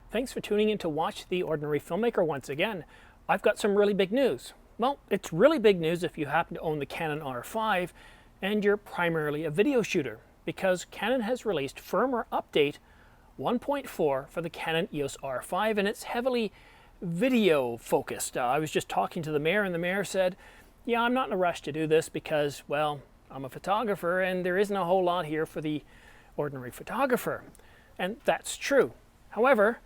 Thanks for tuning in to watch The Ordinary Filmmaker once again. I've got some really big news. Well, it's really big news if you happen to own the Canon R5 and you're primarily a video shooter, because Canon has released firmware update 1.4 for the Canon EOS R5, and it's heavily video focused. I was just talking to the mayor, and the mayor said, yeah, I'm not in a rush to do this because, well, I'm a photographer and there isn't a whole lot here for the ordinary photographer. And that's true. However,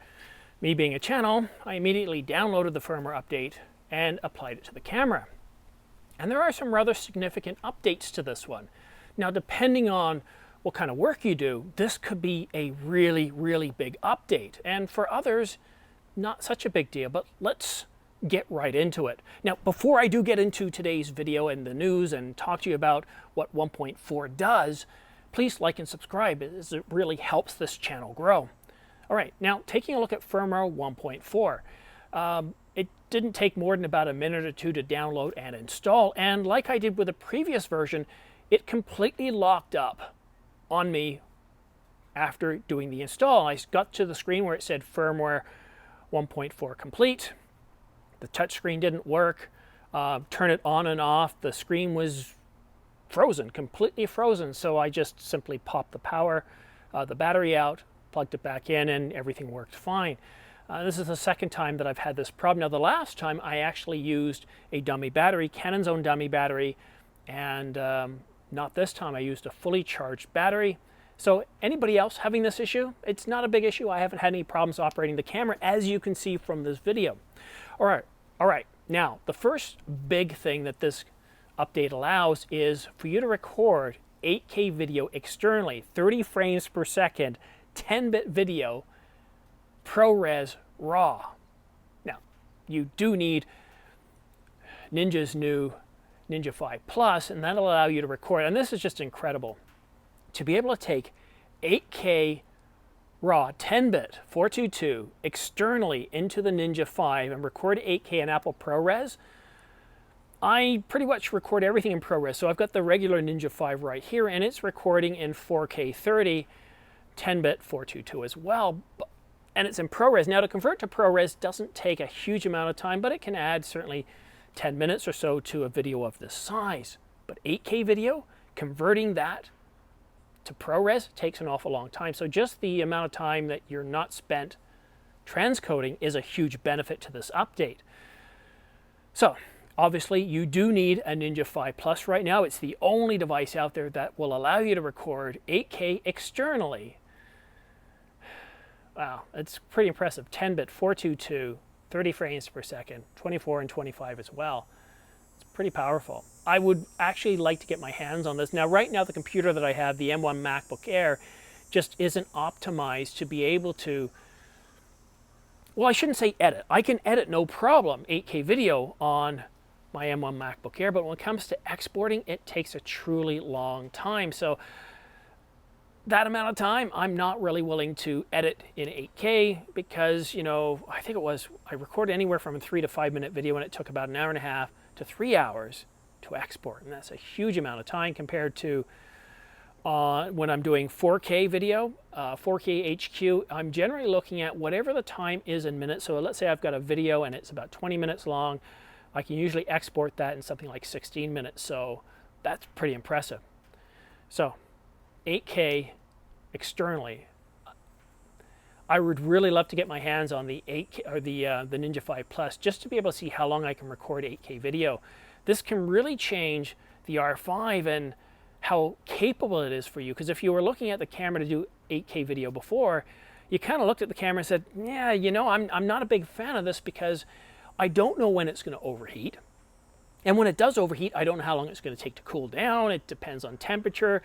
me being a channel, I immediately downloaded the firmware update and applied it to the camera. And there are some rather significant updates to this one. Now, depending on what kind of work you do, this could be a really, really big update. And for others, not such a big deal, but let's get right into it. Now, before I do get into today's video and the news and talk to you about what 1.4 does, please like and subscribe, as it really helps this channel grow. All right, now taking a look at firmware 1.4. It didn't take more than about a minute or two to download and install, and like I did with the previous version, it completely locked up on me after doing the install. I got to the screen where it said firmware 1.4 complete. The touchscreen didn't work. Turn it on and off. The screen was frozen, completely frozen. So I just simply popped the battery out, plugged it back in, and everything worked fine. This is the second time that I've had this problem. Now, the last time I actually used a dummy battery, Canon's own dummy battery, and not this time. I used a fully charged battery. So anybody else having this issue, it's not a big issue. I haven't had any problems operating the camera, as you can see from this video. All right. Now, the first big thing that this update allows is for you to record 8K video externally, 30 frames per second, 10-bit video, ProRes RAW. Now, you do need Ninja's new Ninja 5 Plus, and that'll allow you to record, and this is just incredible, to be able to take 8K RAW 10-bit 422 externally into the Ninja 5 and record 8K in Apple ProRes. I pretty much record everything in ProRes, so I've got the regular Ninja 5 right here, and it's recording in 4K 30, 10-bit 422 as well, and it's in ProRes. Now, to convert to ProRes doesn't take a huge amount of time, but it can add certainly 10 minutes or so to a video of this size. But 8K video, converting that to ProRes takes an awful long time. So just the amount of time that you're not spent transcoding is a huge benefit to this update. So obviously you do need a Ninja 5 Plus right now. It's the only device out there that will allow you to record 8K externally. Wow, it's pretty impressive. 10-bit 422, 30 frames per second, 24 and 25 as well. It's pretty powerful. I would actually like to get my hands on this. Now, right now, the computer that I have, the M1 MacBook Air, just isn't optimized to be able to, well, I shouldn't say edit. I can edit no problem 8K video on my M1 MacBook Air, but when it comes to exporting, it takes a truly long time. So that amount of time, I'm not really willing to edit in 8K because, you know, I think I recorded anywhere from a 3 to 5 minute video, and it took about an hour and a half to 3 hours to export, and that's a huge amount of time compared to when I'm doing 4K video, 4K HQ. I'm generally looking at whatever the time is in minutes. So let's say I've got a video and it's about 20 minutes long. I can usually export that in something like 16 minutes. So that's pretty impressive. So 8K externally. I would really love to get my hands on the 8K or the Ninja 5 Plus just to be able to see how long I can record 8K video. This can really change the R5 and how capable it is for you. Because if you were looking at the camera to do 8K video before, you kind of looked at the camera and said, yeah, you know, I'm not a big fan of this because I don't know when it's going to overheat. And when it does overheat, I don't know how long it's going to take to cool down. It depends on temperature.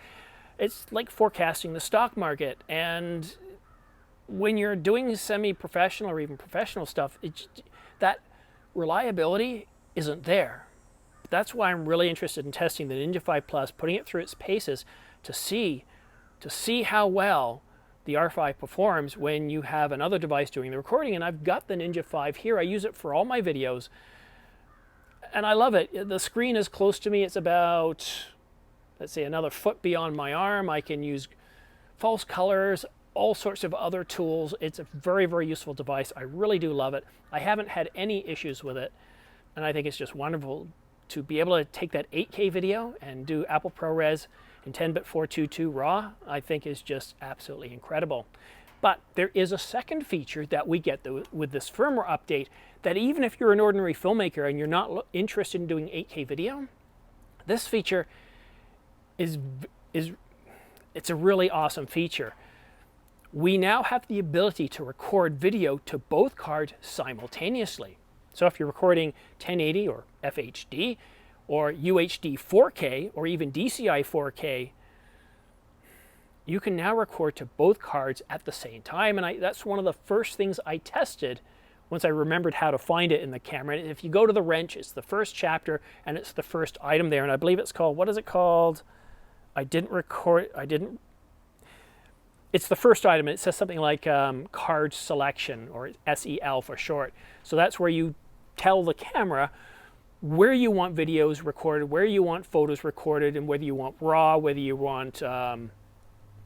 It's like forecasting the stock market. And when you're doing semi-professional or even professional stuff, that reliability isn't there. That's why I'm really interested in testing the Ninja 5 Plus, putting it through its paces to see how well the R5 performs when you have another device doing the recording. And I've got the Ninja 5 here. I use it for all my videos, and I love it. The screen is close to me. It's about, let's say, another foot beyond my arm. I can use false colors, all sorts of other tools. It's a very, very useful device. I really do love it. I haven't had any issues with it, and I think it's just wonderful to be able to take that 8K video and do Apple ProRes in 10-bit 422 RAW. I think is just absolutely incredible. But there is a second feature that we get with this firmware update, that even if you're an ordinary filmmaker and you're not interested in doing 8K video, this feature it's a really awesome feature. We now have the ability to record video to both cards simultaneously. So if you're recording 1080 or FHD or UHD 4K or even DCI 4K, you can now record to both cards at the same time. And that's one of the first things I tested once I remembered how to find it in the camera. And if you go to the wrench, it's the first chapter and it's the first item there. And I believe it's called, what is it called? It's the first item, and it says something like card selection, or SEL for short. So that's where you tell the camera where you want videos recorded, where you want photos recorded, and whether you want RAW, whether you want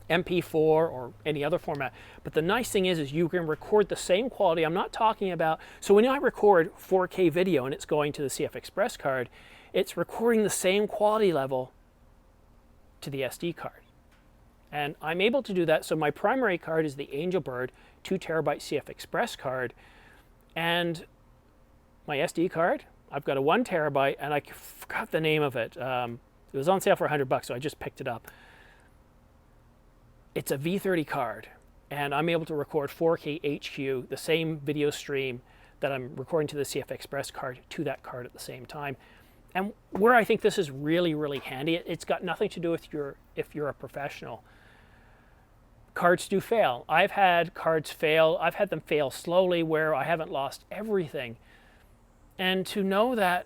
MP4 or any other format. But the nice thing is you can record the same quality. I'm not talking about, so when I record 4K video and it's going to the CF Express card, it's recording the same quality level to the SD card. And I'm able to do that. So my primary card is the Angelbird 2 terabyte CF Express card, and my SD card, I've got a 1 terabyte, and I forgot the name of it. It was on sale for $100, so I just picked it up. It's a V30 card, and I'm able to record 4K HQ, the same video stream that I'm recording to the CF Express card, to that card at the same time. And where I think this is really, really handy, it's got nothing to do with if you're a professional. Cards do fail. I've had cards fail. I've had them fail slowly where I haven't lost everything. And to know that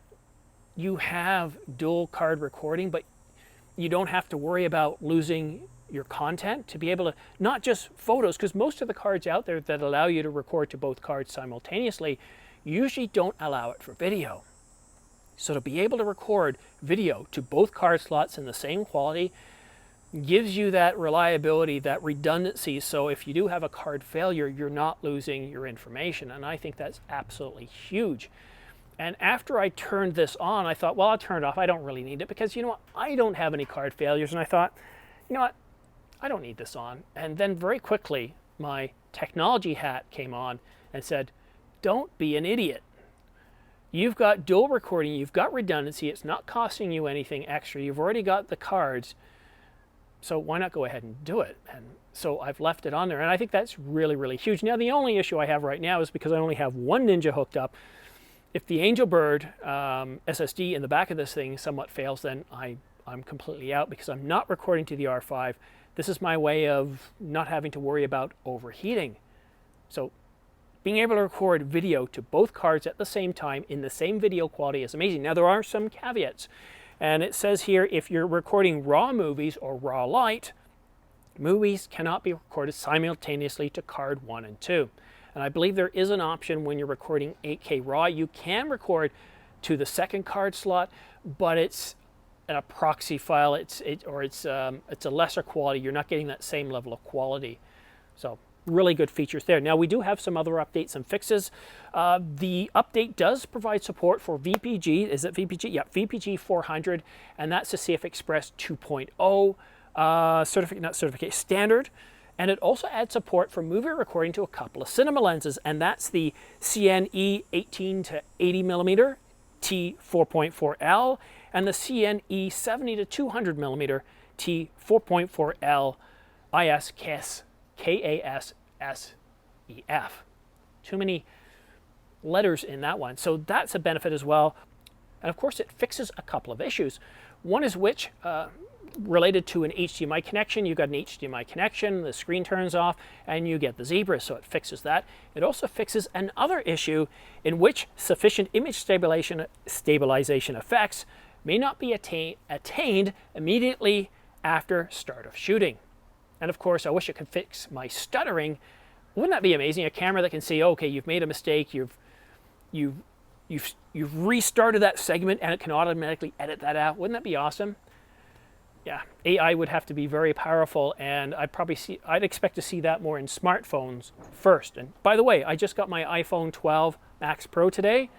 you have dual card recording, but you don't have to worry about losing your content, to be able to, not just photos, because most of the cards out there that allow you to record to both cards simultaneously usually don't allow it for video. So to be able to record video to both card slots in the same quality gives you that reliability, that redundancy, so if you do have a card failure, you're not losing your information. And I think that's absolutely huge. And after I turned this on, I thought, well, I'll turn it off. I don't really need it, because you know what? I don't have any card failures. And I thought, you know what? I don't need this on. And then very quickly, my technology hat came on and said, don't be an idiot. You've got dual recording, you've got redundancy, it's not costing you anything extra, you've already got the cards, so why not go ahead and do it? And so I've left it on there, and I think that's really, really huge. Now, the only issue I have right now is because I only have one Ninja hooked up. If the Angelbird SSD in the back of this thing somewhat fails, then I'm completely out, because I'm not recording to the R5. This is my way of not having to worry about overheating. So being able to record video to both cards at the same time in the same video quality is amazing. Now, there are some caveats. And it says here, if you're recording RAW movies or RAW Light, movies cannot be recorded simultaneously to card 1 and 2. And I believe there is an option when you're recording 8K RAW. You can record to the second card slot, but it's a proxy file. It's a lesser quality. You're not getting that same level of quality. So really good features there. Now, we do have some other updates and fixes. The update does provide support for VPG. Is it VPG? Yeah, VPG 400, and that's the CF Express 2.0 standard. And it also adds support for movie recording to a couple of cinema lenses, and that's the CNE 18 to 80 millimeter T4.4L and the CNE 70 to 200 millimeter T4.4L IS KASSEF. Too many letters in that one. So that's a benefit as well. And of course, it fixes a couple of issues. One is which, related to an HDMI connection. You've got an HDMI connection, the screen turns off, and you get the zebra, so it fixes that. It also fixes another issue in which sufficient image stabilization effects may not be attained immediately after start of shooting. And of course, I wish it could fix my stuttering. Wouldn't that be amazing? A camera that can see, okay, you've made a mistake, you've restarted that segment, and it can automatically edit that out. Wouldn't that be awesome? yeah, AI would have to be very powerful, and I'd expect to see that more in smartphones first. And by the way, I just got my iPhone 12 Max Pro today.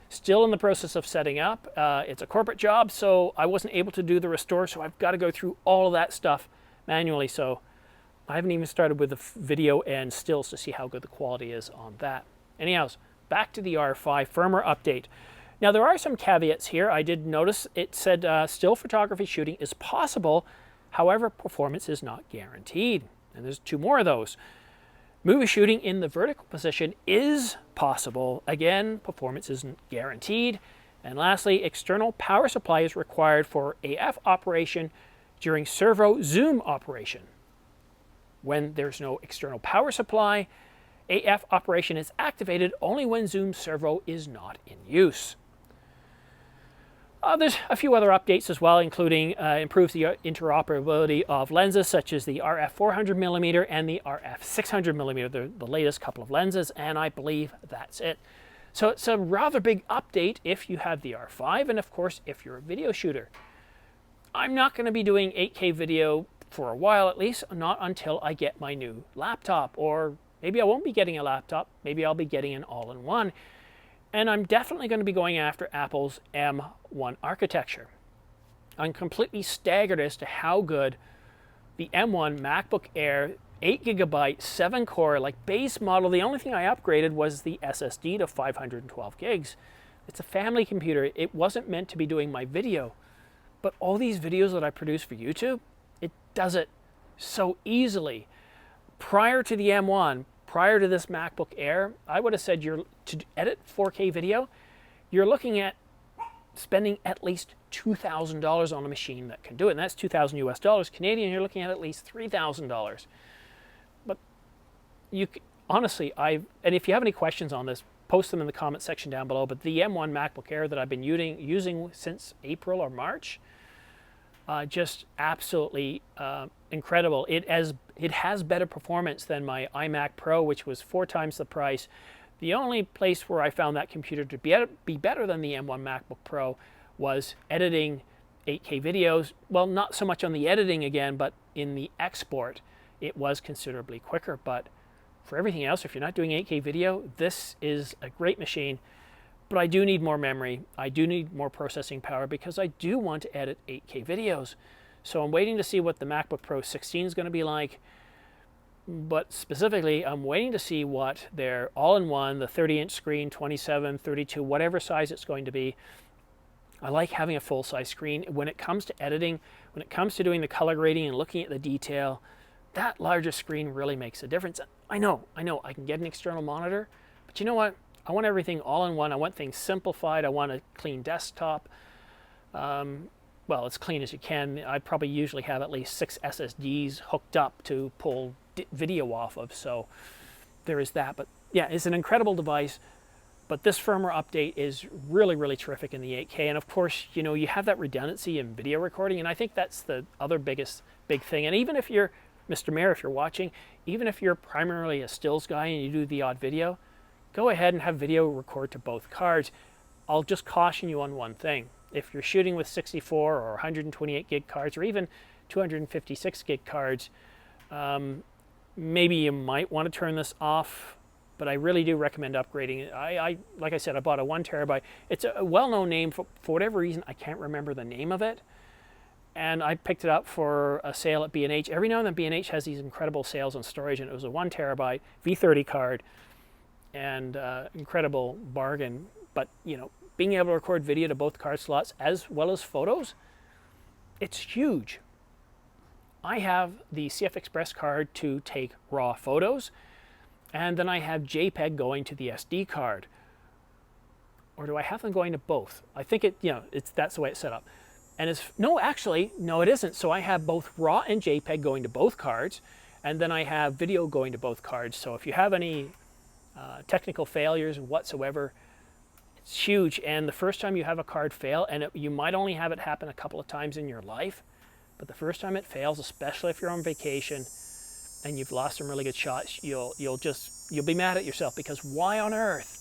Still in the process of setting up. It's a corporate job, so I wasn't able to do the restore, so I've got to go through all of that stuff manually. So I haven't even started with the video and stills to see how good the quality is on that. Anyhow, back to the R5 firmware update. Now there are some caveats here. I did notice it said still photography shooting is possible, however performance is not guaranteed. And there's 2 more of those. Movie shooting in the vertical position is possible. Again, performance isn't guaranteed. And lastly, external power supply is required for AF operation during servo zoom operation. When there's no external power supply, AF operation is activated only when zoom servo is not in use. There's a few other updates as well, including improves the interoperability of lenses such as the RF 400mm and the RF 600mm. They're the latest couple of lenses, and I believe that's it. So it's a rather big update if you have the R5, and of course if you're a video shooter. I'm not going to be doing 8K video for a while, at least not until I get my new laptop, or maybe I won't be getting a laptop, maybe I'll be getting an all-in-one. And I'm definitely going to be going after Apple's M1 architecture. I'm completely staggered as to how good the M1 MacBook Air 8GB, 7-core, like base model. The only thing I upgraded was the SSD to 512 gigs. It's a family computer. It wasn't meant to be doing my video. But all these videos that I produce for YouTube, it does it so easily. Prior to the M1, prior to this MacBook Air, I would have said to edit 4K video, you're looking at spending at least $2,000 on a machine that can do it. And that's $2,000 US dollars. Canadian, you're looking at least $3,000. But honestly, and if you have any questions on this, post them in the comment section down below. But the M1 MacBook Air that I've been using since April or March, just absolutely incredible. It has better performance than my iMac Pro, which was 4 times the price. The only place where I found that computer to be better than the M1 MacBook Pro was editing 8K videos. Well, not so much on the editing again, but in the export, it was considerably quicker. But for everything else, if you're not doing 8K video, this is a great machine. But I do need more memory. I do need more processing power because I do want to edit 8K videos. So I'm waiting to see what the MacBook Pro 16 is going to be like. But specifically, I'm waiting to see what their all-in-one, the 30-inch screen, 27, 32, whatever size it's going to be. I like having a full-size screen. When it comes to editing, when it comes to doing the color grading and looking at the detail, that larger screen really makes a difference. I know, I can get an external monitor, but you know what? I want everything all in one. I want things simplified. I want a clean desktop. Well, as clean as you can. I probably usually have at least 6 SSDs hooked up to pull video off of, so there is that. But yeah, it's an incredible device. But this firmware update is really, really terrific in the 8K. And of course, you know, you have that redundancy in video recording, and I think that's the other big thing. And even if you're, Mr. Mayor, if you're watching, even if you're primarily a stills guy and you do the odd video, go ahead and have video record to both cards. I'll just caution you on one thing. If you're shooting with 64 or 128 gig cards or even 256 gig cards, maybe you might want to turn this off, but I really do recommend upgrading it. Like I said, I bought a 1 terabyte. It's a well-known name. For whatever reason, I can't remember the name of it. And I picked it up for a sale at B&H. Every now and then B&H has these incredible sales on storage, and it was a 1 terabyte V30 card, and incredible bargain. But, you know, being able to record video to both card slots as well as photos, it's huge. I have the CF Express card to take raw photos, and then I have JPEG going to the SD card. Or do I have them going to both? I think that's the way it's set up. And no, it isn't. So I have both RAW and JPEG going to both cards, and then I have video going to both cards. So if you have any technical failures whatsoever, it's huge. And the first time you have a card fail, and you might only have it happen a couple of times in your life, but the first time it fails, especially if you're on vacation and you've lost some really good shots, you'll be mad at yourself, because why on earth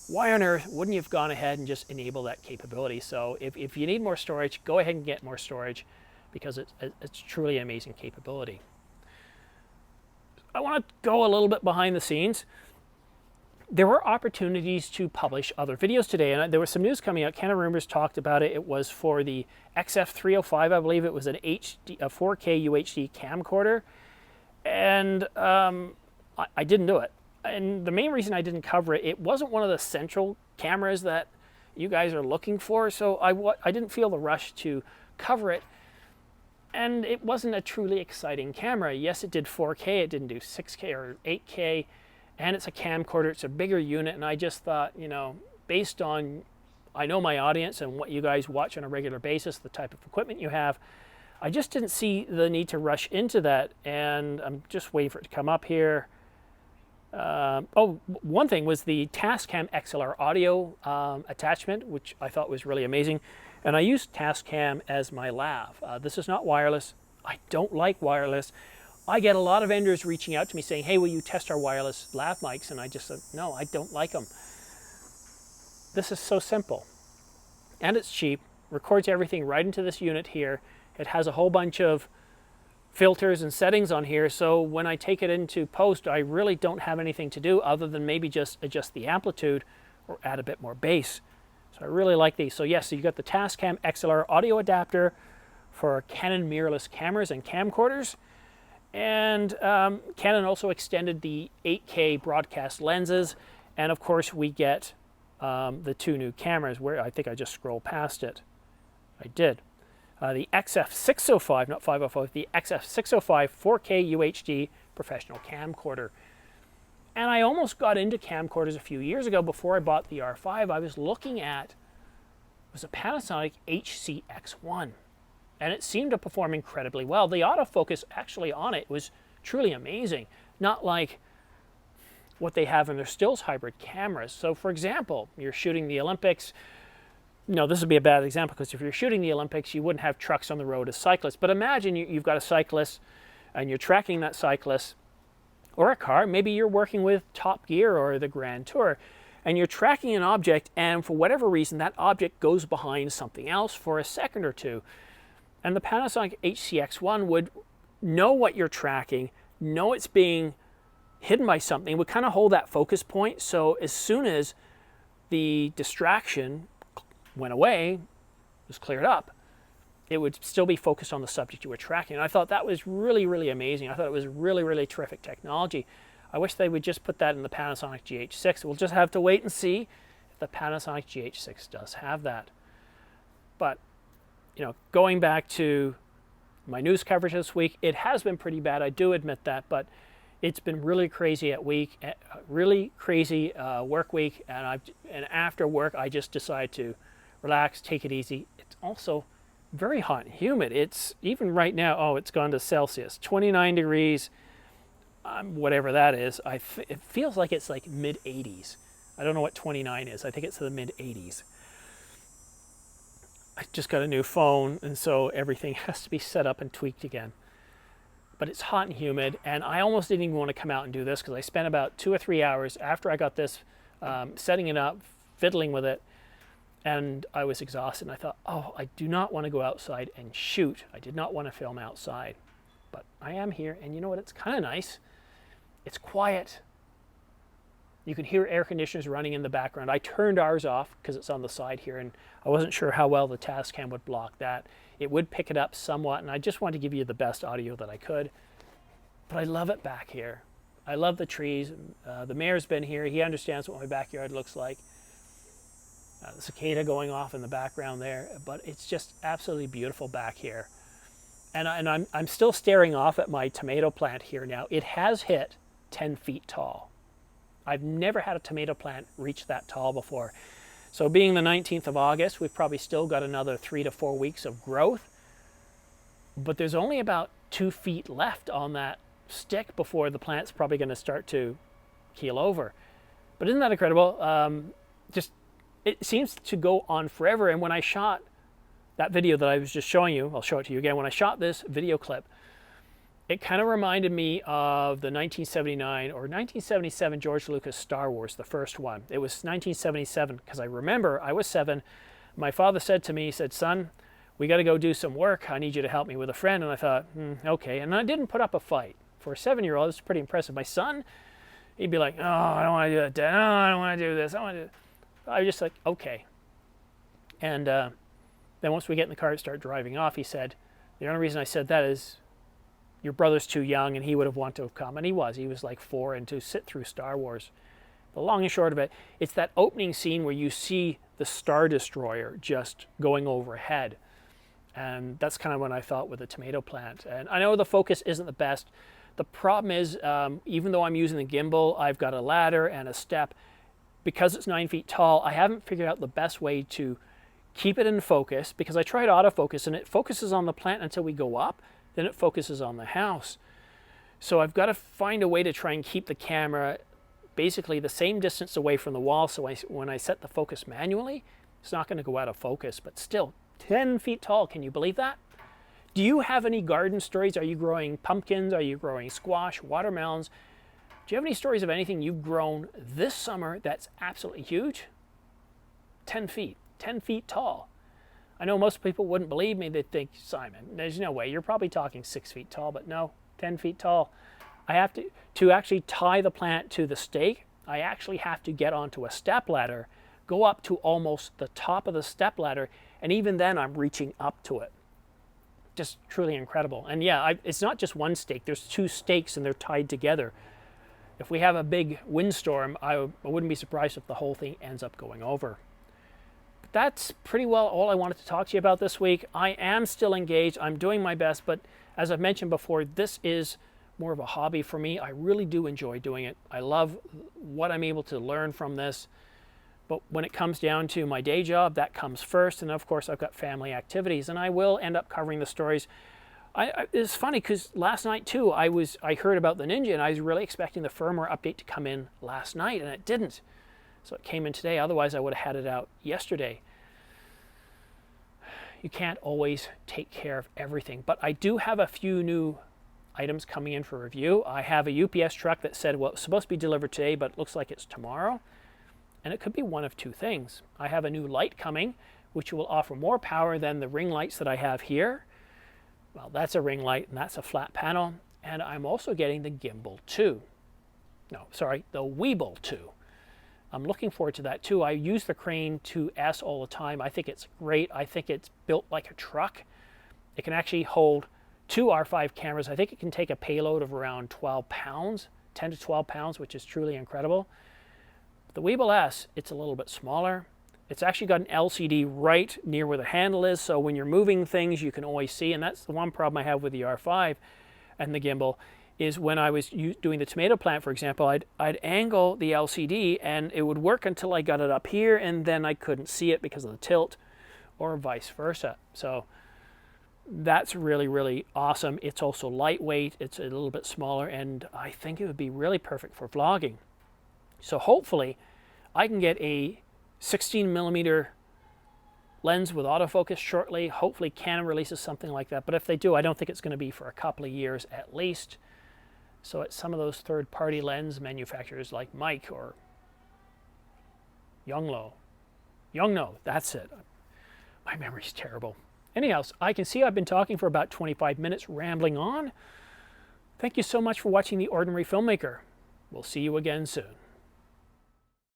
wouldn't you have gone ahead and just enable that capability? So if you need more storage, go ahead and get more storage. because it's truly amazing capability. I want to go a little bit behind the scenes. There were opportunities to publish other videos today, and there was some news coming out. Canon Rumors talked about it. It was for the XF305, I believe. It was a 4K UHD camcorder, and I didn't do it. And the main reason I didn't cover it, it wasn't one of the central cameras that you guys are looking for, so I didn't feel the rush to cover it. And it wasn't a truly exciting camera. Yes, it did 4K, it didn't do 6K or 8K, and it's a camcorder, it's a bigger unit, and I just thought, you know, based on, I know my audience and what you guys watch on a regular basis, the type of equipment you have, I just didn't see the need to rush into that, and I'm just waiting for it to come up here. Oh, one thing was the Tascam XLR audio attachment, which I thought was really amazing. And I used Tascam as my lav. This is not wireless. I don't like wireless. I get a lot of vendors reaching out to me saying, hey, will you test our wireless lav mics? And I just said, no, I don't like them. This is so simple. And it's cheap. Records everything right into this unit here. It has a whole bunch of filters and settings on here, so when I take it into post, I really don't have anything to do other than maybe just adjust the amplitude or add a bit more bass. So I really like these. So yes, so you got the Tascam XLR audio adapter for Canon mirrorless cameras and camcorders, and Canon also extended the 8K broadcast lenses, and of course we get the two new cameras, where I think I just scrolled past it. I did. The XF605, not 505, the XF605 4K UHD professional camcorder. And I almost got into camcorders a few years ago before I bought the R5. I was looking at, it was a Panasonic HCX1, and it seemed to perform incredibly well. The autofocus actually on it was truly amazing, not like what they have in their stills hybrid cameras. So for example, you're shooting the Olympics. No, this would be a bad example, because if you're shooting the Olympics, you wouldn't have trucks on the road as cyclists. But imagine you've got a cyclist and you're tracking that cyclist, or a car. Maybe you're working with Top Gear or the Grand Tour, and you're tracking an object, and for whatever reason, that object goes behind something else for a second or two. And the Panasonic HCX1 would know what you're tracking, know it's being hidden by something, would kind of hold that focus point. So as soon as the distraction went away, was cleared up, it would still be focused on the subject you were tracking. And I thought that was really, really amazing. I thought it was really, really terrific technology. I wish they would just put that in the Panasonic GH6. We'll just have to wait and see if the Panasonic GH6 does have that. But, you know, going back to my news coverage this week, it has been pretty bad. I do admit that, but it's been really crazy work week, and after work I just decided to relax, take it easy. It's also very hot and humid. It's even right now, oh, it's gone to Celsius, 29 degrees, whatever that is. It feels like it's like mid 80s. I don't know what 29 is. I think it's the mid 80s. I just got a new phone, and so everything has to be set up and tweaked again. But it's hot and humid, and I almost didn't even want to come out and do this, because I spent about 2 or 3 hours after I got this setting it up, fiddling with it, and I was exhausted. And I thought, oh, I do not want to go outside and shoot. I did not want to film outside. But I am here, and you know what? It's kind of nice. It's quiet. You can hear air conditioners running in the background. I turned ours off because it's on the side here, and I wasn't sure how well the Tascam would block that. It would pick it up somewhat, and I just wanted to give you the best audio that I could. But I love it back here. I love the trees. The mayor's been here. He understands what my backyard looks like. The cicada going off in the background there, but it's just absolutely beautiful back here. And I'm still staring off at my tomato plant here now. It has hit 10 feet tall. I've never had a tomato plant reach that tall before. So being the 19th of August, we've probably still got another 3 to 4 weeks of growth, but there's only about 2 feet left on that stick before the plant's probably going to start to keel over. But isn't that incredible? It seems to go on forever. And when I shot that video that I was just showing you, I'll show it to you again. When I shot this video clip, it kind of reminded me of the 1979 or 1977 George Lucas Star Wars, the first one. It was 1977 because I remember I was 7. My father said to me, he said, son, we got to go do some work. I need you to help me with a friend. And I thought, okay. And I didn't put up a fight. For a 7-year-old, it's pretty impressive. My son, he'd be like, oh, I don't want to do that, Dad. Oh, I don't want to do this. I was just like, okay. And then once we get in the car and start driving off, he said, the only reason I said that is your brother's too young and he would have wanted to have come. And he was like 4, and to sit through Star Wars. The long and short of it, it's that opening scene where you see the Star Destroyer just going overhead. And that's kind of what I thought with the tomato plant. And I know the focus isn't the best. The problem is, even though I'm using the gimbal, I've got a ladder and a step. Because it's 9 feet tall, I haven't figured out the best way to keep it in focus, because I tried autofocus and it focuses on the plant until we go up, then it focuses on the house. So I've got to find a way to try and keep the camera basically the same distance away from the wall, so when I set the focus manually, it's not going to go out of focus. But still, 10 feet tall, can you believe that? Do you have any garden stories? Are you growing pumpkins? Are you growing squash, watermelons? Do you have any stories of anything you've grown this summer that's absolutely huge? 10 feet. 10 feet tall. I know most people wouldn't believe me. They'd think, Simon, there's no way. You're probably talking 6 feet tall, but no, 10 feet tall. I have to actually tie the plant to the stake, I actually have to get onto a step ladder, go up to almost the top of the step ladder, and even then I'm reaching up to it. Just truly incredible. And yeah, it's not just one stake. There's 2 stakes and they're tied together. If we have a big windstorm, I wouldn't be surprised if the whole thing ends up going over. That's pretty well all I wanted to talk to you about this week. I am still engaged. I'm doing my best, but as I've mentioned before, this is more of a hobby for me. I really do enjoy doing it. I love what I'm able to learn from this. But when it comes down to my day job, that comes first. And of course, I've got family activities, and I will end up covering the stories. It's funny because last night too, I heard about the Ninja, and I was really expecting the firmware update to come in last night, and it didn't. So it came in today. Otherwise, I would have had it out yesterday. You can't always take care of everything, but I do have a few new items coming in for review. I have a UPS truck that said, well, it's supposed to be delivered today, but it looks like it's tomorrow. And it could be one of 2 things. I have a new light coming, which will offer more power than the ring lights that I have here. Well, that's a ring light, and that's a flat panel. And I'm also getting the gimbal 2. No, sorry, the Weeble 2. I'm looking forward to that too. I use the Crane 2S all the time. I think it's great. I think it's built like a truck. It can actually hold 2 R5 cameras. I think it can take a payload of around 12 pounds, 10 to 12 pounds, which is truly incredible. The Weeble S, it's a little bit smaller. It's actually got an LCD right near where the handle is, so when you're moving things, you can always see. And that's the one problem I have with the R5 and the gimbal, is when I was doing the tomato plant, for example, I'd angle the LCD and it would work until I got it up here, and then I couldn't see it because of the tilt, or vice versa. So that's really, really awesome. It's also lightweight. It's a little bit smaller, and I think it would be really perfect for vlogging. So hopefully I can get a 16mm lens with autofocus shortly. Hopefully Canon releases something like that, but if they do, I don't think it's going to be for a couple of years at least. So it's some of those third-party lens manufacturers like Mike or Yongno, that's it. My memory's terrible. Anyhow, I can see I've been talking for about 25 minutes, rambling on. Thank you so much for watching The Ordinary Filmmaker. We'll see you again soon.